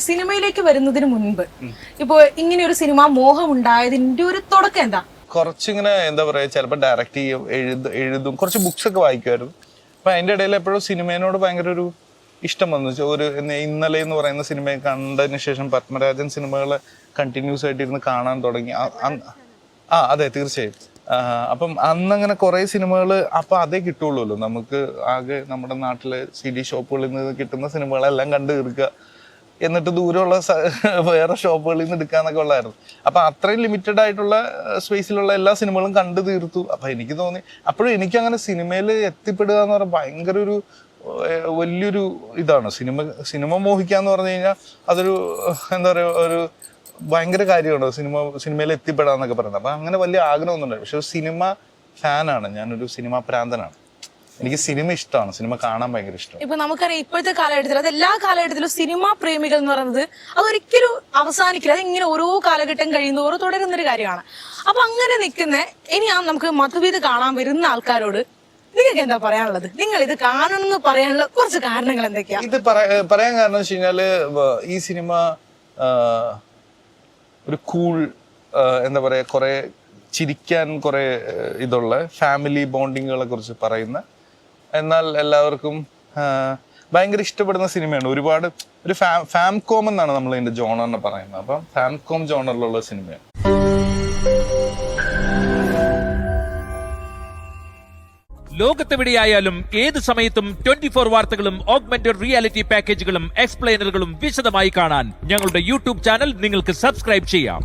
സിനിമയിലേക്ക് വരുന്നതിന് മുൻപ് ഇപ്പൊ ഇങ്ങനെ ഒരു സിനിമ മോഹം ഉണ്ടായതിന്റെ ഒരു തുടക്കം എന്താ? കുറച്ചിങ്ങനെ എന്താ പറയാ, ചിലപ്പോൾ ഡയറക്റ്റ് ചെയ്യും, എഴുതും, കുറച്ച് ബുക്സ് ഒക്കെ വായിക്കുമായിരുന്നു. അപ്പൊ അതിന്റെ ഇടയിൽ എപ്പോഴും സിനിമയോട് ഭയങ്കര ഒരു ഇഷ്ടം വന്നു. ഇന്നലെ എന്ന് പറയുന്ന സിനിമ കണ്ടതിന് ശേഷം പത്മരാജൻ സിനിമകളെ കണ്ടിന്യൂസ് ആയിട്ട് ഇരുന്ന് കാണാൻ തുടങ്ങി. അതെ, തീർച്ചയായും. അപ്പം അന്നങ്ങനെ കുറെ സിനിമകൾ അപ്പൊ അതേ കിട്ടുള്ളൂ നമുക്ക്. ആകെ നമ്മുടെ നാട്ടിലെ CD ഷോപ്പുകളിൽ നിന്ന് കിട്ടുന്ന സിനിമകളെല്ലാം കണ്ടു തീർക്കുക, എന്നിട്ട് ദൂരമുള്ള വേറെ ഷോപ്പുകളിൽ നിന്ന് എടുക്കാന്നൊക്കെ ഉള്ളായിരുന്നു. അപ്പൊ അത്രയും ലിമിറ്റഡ് ആയിട്ടുള്ള സ്പേസിലുള്ള എല്ലാ സിനിമകളും കണ്ടു തീർത്തു. അപ്പൊ എനിക്ക് തോന്നി, അപ്പോഴും എനിക്കങ്ങനെ സിനിമയിൽ എത്തിപ്പെടുക എന്ന് പറഞ്ഞാൽ ഭയങ്കര ഒരു വലിയൊരു ഇതാണ്. സിനിമ മോഹിക്കാന്ന് പറഞ്ഞു കഴിഞ്ഞാൽ അതൊരു എന്താ പറയാ, ഒരു ഭയങ്കര കാര്യമാണ് സിനിമയിൽ എത്തിപ്പെടാന്നൊക്കെ പറയുന്നത്. അപ്പൊ അങ്ങനെ വലിയ ആഗ്രഹമൊന്നുണ്ടായിരുന്നു. പക്ഷെ സിനിമ ഫാനാണ്, ഞാനൊരു സിനിമ പ്രാന്തനാണ്. എനിക്ക് സിനിമ ഇഷ്ടമാണ്, സിനിമ കാണാൻ ഭയങ്കര ഇഷ്ടമാണ്. ഇപ്പൊ നമുക്കറിയാം ഇപ്പോഴത്തെ കാലഘട്ടത്തിൽ, അത് എല്ലാ കാലഘട്ടത്തിലും സിനിമാ പ്രേമികൾ എന്ന് പറയുന്നത് അതൊരിക്കലും അവസാനിക്കില്ല. അത് ഇങ്ങനെ ഓരോ കാലഘട്ടം കഴിയുന്നതോറും തുടരുന്നൊരു കാര്യമാണ്. അപ്പൊ അങ്ങനെ നിൽക്കുന്ന ഇനി നമുക്ക് മധുവിധ കാണാൻ വരുന്ന ആൾക്കാരോട് നിങ്ങൾക്ക് എന്താ പറയാനുള്ളത്? നിങ്ങൾ ഇത് കാണണമെന്ന് പറയാനുള്ള കുറച്ച് കാരണങ്ങൾ എന്തൊക്കെയാ? ഇത് പറയാൻ കാരണം വെച്ച് കഴിഞ്ഞാല് ഈ സിനിമ ഒരു കൂൾ, എന്താ പറയാ, കുറെ ചിരിക്കാൻ കുറെ ഇതുള്ള ഫാമിലി ബോണ്ടിങ്ങുകളെ കുറിച്ച് പറയുന്ന, എന്നാൽ എല്ലാവർക്കും ഭയങ്കര ഇഷ്ടപ്പെടുന്ന സിനിമയാണ്. ഒരുപാട് ഒരു ഫാംകോം എന്നാണ് നമ്മൾ ഇതിന്റെ ജോണറിനെ പറയുന്നത്. അപ്പം ഫാംകോം ജോണറിലുള്ള സിനിമയാണ്. ലോകത്തെവിടെയായാലും ഏത് സമയത്തും 24 വാർത്തകളും ഓഗ്മെന്റഡ് റിയാലിറ്റി പാക്കേജുകളും എക്സ്പ്ലെയിനറുകളും വിശദമായി കാണാൻ ഞങ്ങളുടെ യൂട്യൂബ് ചാനൽ നിങ്ങൾക്ക് സബ്സ്ക്രൈബ് ചെയ്യാം.